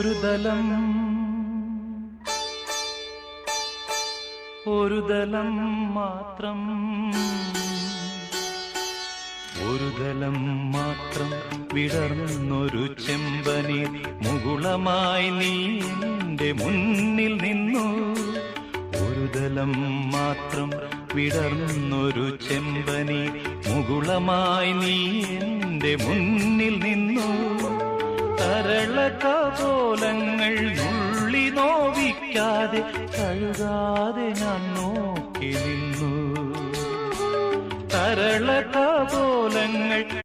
ഒരു ദലം മാത്രം വിടർന്നൊരു ചെമ്പനീർ മുകുളമായി നീ എന്റെ മുന്നിൽ നിന്നു. ഒരു ദലം മാത്രം വിടർന്നൊരു ചെമ്പനീർ മുകുളമായി നീ എന്റെ മുന്നിൽ നിന്നു. തരളകപോലങ്ങൾ നുള്ളി നോവിക്കാതെ കഴുകാതെ ഞാൻ നോക്കി നിന്നു. തരളകപോലങ്ങൾ